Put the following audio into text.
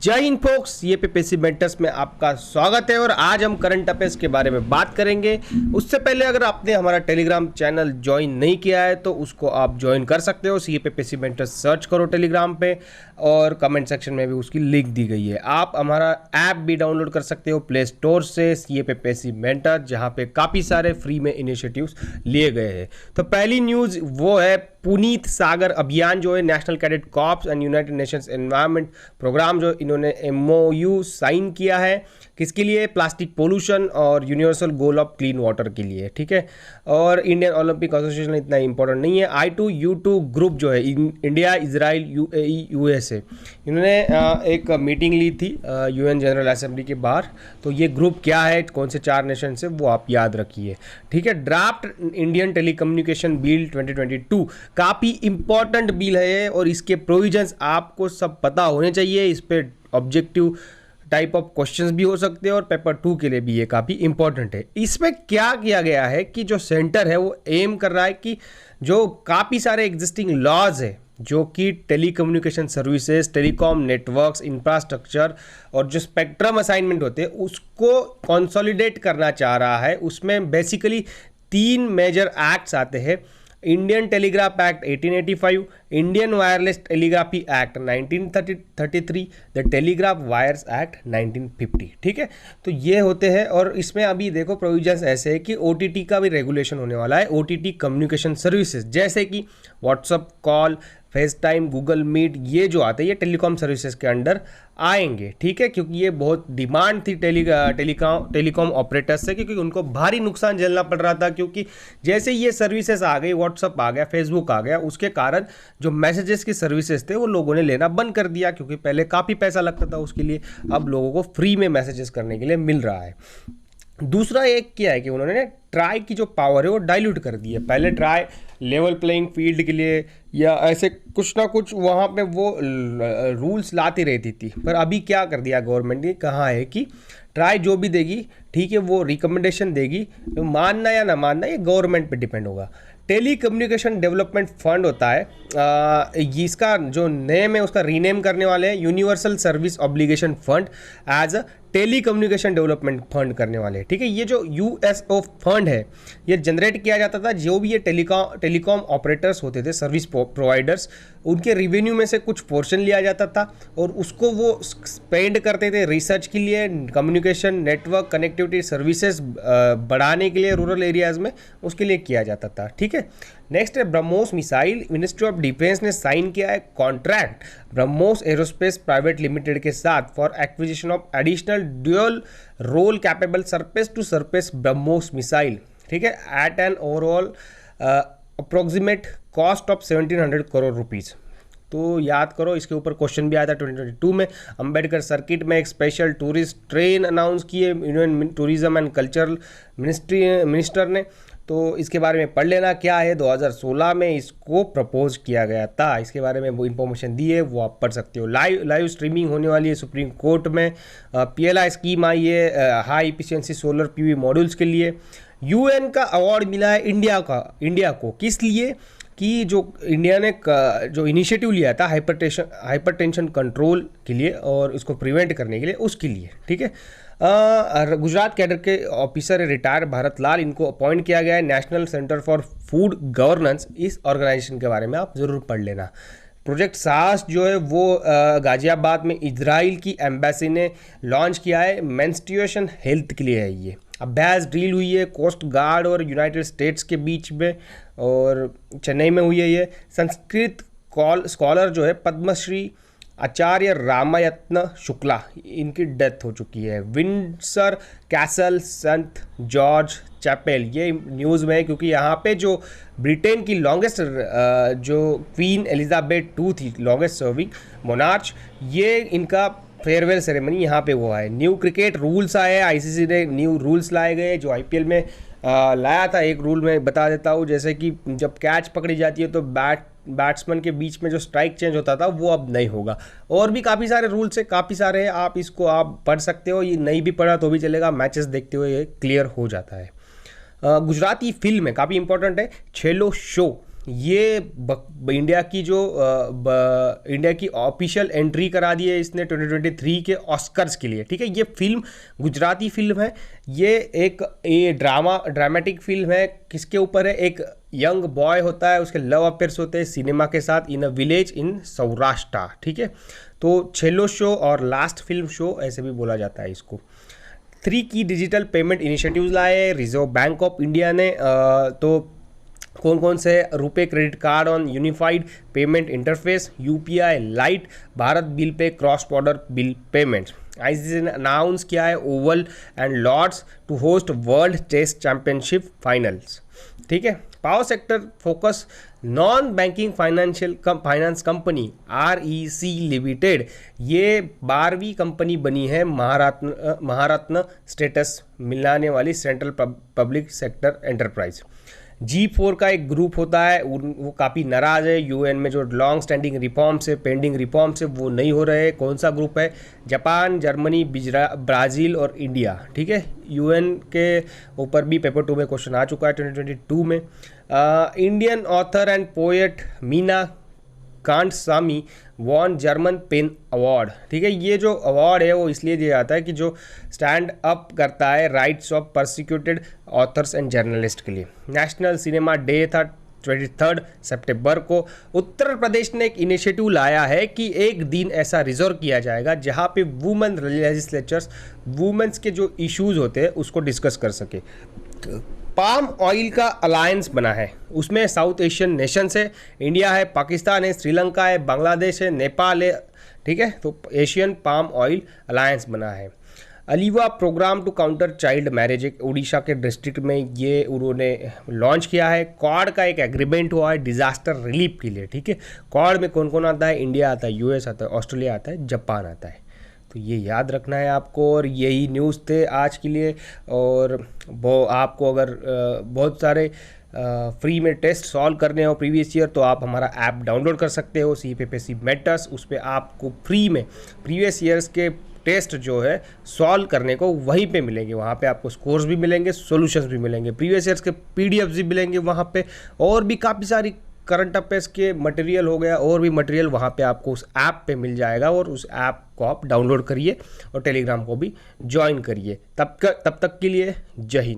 जय हिंद फोक्स, ये पेपेसी मेंटर्स में आपका स्वागत है और आज हम करंट अफेयर्स के बारे में बात करेंगे। उससे पहले अगर आपने हमारा टेलीग्राम चैनल ज्वाइन नहीं किया है तो उसको आप ज्वाइन कर सकते हो। ये पेपेसी मेंटर्स सर्च करो टेलीग्राम पे और कमेंट सेक्शन में भी उसकी लिंक दी गई है। आप हमारा ऐप भी डाउनलोड कर सकते हो प्ले स्टोर से, ये पेपेसी मेंटर, जहाँ पे काफ़ी सारे फ्री में इनिशिएटिव्स लिए गए हैं। तो पहली न्यूज़ वो है पुनीत सागर अभियान जो है national cadet corps and united nations environment programme, जो इन्होंने MOU साइन किया है। किसके लिए? प्लास्टिक पोल्यूशन और universal goal of clean water के लिए, ठीक है। और इंडियन ओलंपिक एसोसिएशन इतना इंपॉर्टेंट नहीं है। I2U2 ग्रुप जो है इंडिया, इजराइल, UAE, USA, इन्होंने एक मीटिंग ली थी UN जनरल असेंबली के बाहर। तो ये ग्रुप क्या है, कौन से 4 नेशन से, वो आप याद रखिए, ठीक है। ड्राफ्ट इंडियन टेलीकम्युनिकेशन बिल 2022 काफ़ी इंपॉर्टेंट बिल है और इसके प्रोविजंस आपको सब पता होने चाहिए। इस पे ऑब्जेक्टिव टाइप ऑफ क्वेश्चंस भी हो सकते हैं और पेपर 2 के लिए भी ये काफ़ी इंपॉर्टेंट है। इसमें क्या किया गया है कि जो सेंटर है वो एम कर रहा है कि जो काफ़ी सारे एग्जिस्टिंग लॉज है जो कि telecommunication services, telecom networks, infrastructure और जो स्पेक्ट्रम असाइनमेंट होते हैं उसको कंसोलिडेट करना चाह रहा है। उसमें बेसिकली 3 मेजर एक्ट्स आते हैं। Indian telegraph act 1885, Indian wireless telegraphy act 1933, the telegraph wires act 1950, ठीक है। तो ये होते हैं और इसमें अभी देखो प्रोविजंस ऐसे है कि OTT का भी रेगुलेशन होने वाला है। OTT कम्युनिकेशन सर्विसेज जैसे कि WhatsApp call, FaceTime, Google Meet, ये जो आते हैं ये टेलीकॉम सर्विसेज के अंडर आएंगे, ठीक है। क्योंकि ये बहुत डिमांड थी टेलीकॉम ऑपरेटर्स से, क्योंकि उनको भारी नुकसान झेलना पड़ रहा था। क्योंकि जैसे ये सर्विसेज आ गई, व्हाट्सअप आ गया, फेसबुक आ गया, उसके कारण जो मैसेजेस की सर्विसेज थे वो लोगों ने लेना बंद कर दिया, क्योंकि पहले काफ़ी पैसा लगता था उसके लिए। अब लोगों को फ्री में मैसेजेस करने के लिए मिल रहा है। दूसरा एक क्या है कि उन्होंने ट्राई की जो पावर है वो डाइल्यूट कर दी है। पहले ट्राई लेवल प्लेइंग फील्ड के लिए या ऐसे कुछ ना कुछ वहाँ पे वो रूल्स लाती रहती थी, पर अभी क्या कर दिया गवर्नमेंट ने, कहा है कि ट्राई जो भी देगी, ठीक है, वो रिकमेंडेशन देगी, तो मानना या ना मानना ये गवर्नमेंट पे डिपेंड होगा। टेली कम्युनिकेशन डेवलपमेंट फंड होता है, इसका जो नेम है उसका रीनेम करने वाले हैं universal service obligation fund as a telecommunication development fund करने वाले हैं, ठीक है। ये जो USO फंड है ये जनरेट किया जाता था जो भी ये टेलीकॉम ऑपरेटर्स होते थे, सर्विस प्रोवाइडर्स, उनके रिवेन्यू में से कुछ पोर्शन लिया जाता था और उसको वो स्पेंड करते थे रिसर्च के लिए, कम्युनिकेशन नेटवर्क कनेक्टिविटी सर्विसेज बढ़ाने के लिए रूरल एरियाज़ में, उसके लिए किया जाता था, ठीक है। नेक्स्ट है BrahMos missile. Ministry of defence ने साइन किया है contract BrahMos aerospace private limited के साथ for acquisition of additional dual role capable surface to surface BrahMos missile, ठीक है, at an overall approximate cost of 1700 crore rupees. तो याद करो, इसके ऊपर क्वेश्चन भी आया था 2022 में। अंबेडकर सर्किट में एक स्पेशल टूरिस्ट ट्रेन अनाउंस किए union tourism and cultural minister ने। तो इसके बारे में पढ़ लेना क्या है। 2016 में इसको प्रपोज किया गया था, इसके बारे में वो इन्फॉर्मेशन दी है, वो आप पढ़ सकते हो। लाइव स्ट्रीमिंग होने वाली है सुप्रीम कोर्ट में। PLI स्कीम आई है high efficiency solar PV modules के लिए। UN का अवार्ड मिला है इंडिया को किस लिए कि जो इंडिया ने जो इनिशिएटिव लिया था हाइपरटेंशन कंट्रोल के लिए और इसको प्रिवेंट करने के लिए, उसके लिए, ठीक है। गुजरात कैडर के ऑफिसर रिटायर भारत लाल, इनको अपॉइंट किया गया है national centre for food governance. इस ऑर्गेनाइजेशन के बारे में आप ज़रूर पढ़ लेना। प्रोजेक्ट साहस जो है वो गाजियाबाद में इजराइल की एम्बेसी ने लॉन्च किया है, मेंस्ट्रुएशन हेल्थ के लिए है ये। अभ्यास ड्रिल हुई है कोस्ट गार्ड और यूनाइटेड स्टेट्स के बीच में और चेन्नई में हुई है ये। संस्कृत स्कॉलर जो है पद्मश्री आचार्य रामायत्न शुक्ला, इनकी डेथ हो चुकी है। Windsor Castle Saint George Chapel, ये न्यूज़ में है क्योंकि यहाँ पे जो ब्रिटेन की लॉन्गेस्ट जो क्वीन एलिजाबेथ 2 थी, लॉन्गेस्ट सर्विंग मोनार्च, ये इनका फेयरवेल सेरेमनी यहाँ पे हुआ है। न्यू क्रिकेट रूल्स आए, ICC ने न्यू रूल्स लाए गए जो IPL में लाया था। एक रूल मैं बता देता हूँ, जैसे कि जब कैच पकड़ी जाती है तो बैट्समैन के बीच में जो स्ट्राइक चेंज होता था वो अब नहीं होगा। और भी काफ़ी सारे रूल्स है, काफ़ी सारे हैं, आप इसको आप पढ़ सकते हो। ये नहीं भी पढ़ा तो भी चलेगा, मैचेस देखते हुए ये क्लियर हो जाता है। गुजराती फिल्म है, काफ़ी इंपॉर्टेंट है, छेलो शो, ये इंडिया की ऑफिशियल एंट्री करा दी है इसने 2023 के ऑस्कर्स के लिए। ठीक है, ये फिल्म गुजराती फिल्म है। ये ड्रामेटिक फिल्म है। किसके ऊपर है? एक यंग बॉय होता है, उसके लव अफेयर्स होते हैं सिनेमा के साथ इन अ विलेज इन सौराष्ट्र। ठीक है, तो छेल्लो शो और लास्ट फिल्म शो ऐसे भी बोला जाता है इसको। 3 की डिजिटल पेमेंट इनिशिएटिव्स लाए रिजर्व बैंक ऑफ इंडिया ने। तो कौन कौन से? RuPay credit card on unified payment interface, UPI lite, Bharat bill pay cross border bill payment. ICC ने अनाउंस किया है Oval and Lord's to host world test championship finals. ठीक है, power sector focus non banking finance company REC limited, ये 12वीं company बनी है महारत्न status मिलाने वाली central public sector enterprise. G4 का एक ग्रुप होता है, वो काफ़ी नाराज़ है यूएन में जो लॉन्ग स्टैंडिंग रिफॉर्म्स है, पेंडिंग रिफॉर्म्स है, वो नहीं हो रहे। कौन सा ग्रुप है? जापान, जर्मनी, ब्राज़ील और इंडिया। ठीक है, यूएन के ऊपर भी पेपर 2 में क्वेश्चन आ चुका है 2022 में। Indian author and poet Meena Kandasamy won German PEN award. ठीक है, ये जो अवार्ड है वो इसलिए दिया जाता है कि जो स्टैंड अप करता है rights of persecuted authors and journalist के लिए। नेशनल सिनेमा डे था 23 सितंबर को। उत्तर प्रदेश ने एक इनिशिएटिव लाया है कि एक दिन ऐसा रिजर्व किया जाएगा जहां पे वुमेन लेजिस्लेचर्स वुमेन्स के जो इश्यूज होते हैं उसको डिस्कस कर सके। पाम ऑयल का अलायंस बना है, उसमें साउथ एशियन नेशंस है, इंडिया है, पाकिस्तान है, श्रीलंका है, बांग्लादेश है, नेपाल है। ठीक है, तो एशियन पाम ऑयल अलायंस बना है। Aliva program to counter child marriage, एक उड़ीसा के डिस्ट्रिक्ट में ये उन्होंने लॉन्च किया है। क्वाड का एक एग्रीमेंट हुआ है डिजास्टर रिलीफ के लिए। ठीक है, क्वाड में कौन कौन आता है? इंडिया आता है, यूएस आता है, ऑस्ट्रेलिया आता है, जापान आता है। तो ये याद रखना है आपको, और यही न्यूज़ थे आज के लिए। और वो आपको अगर बहुत सारे फ्री में टेस्ट सॉल्व करने हो प्रीवियस ईयर तो आप हमारा ऐप डाउनलोड कर सकते हो CPPSC मेटर्स। उस पर आपको फ्री में प्रीवियस ईयर्स के टेस्ट जो है सॉल्व करने को वहीं पे मिलेंगे। वहाँ पे आपको स्कोर्स भी मिलेंगे, सॉल्यूशंस भी मिलेंगे, प्रीवियस ईयर्स के PDFs भी मिलेंगे वहाँ पे, और भी काफ़ी सारी करंट अफेयर्स के मटेरियल हो गया, और भी मटेरियल वहाँ पे आपको उस ऐप पे मिल जाएगा। और उस ऐप को आप डाउनलोड करिए और टेलीग्राम को भी ज्वाइन करिए। तब तक के लिए जय हिंद।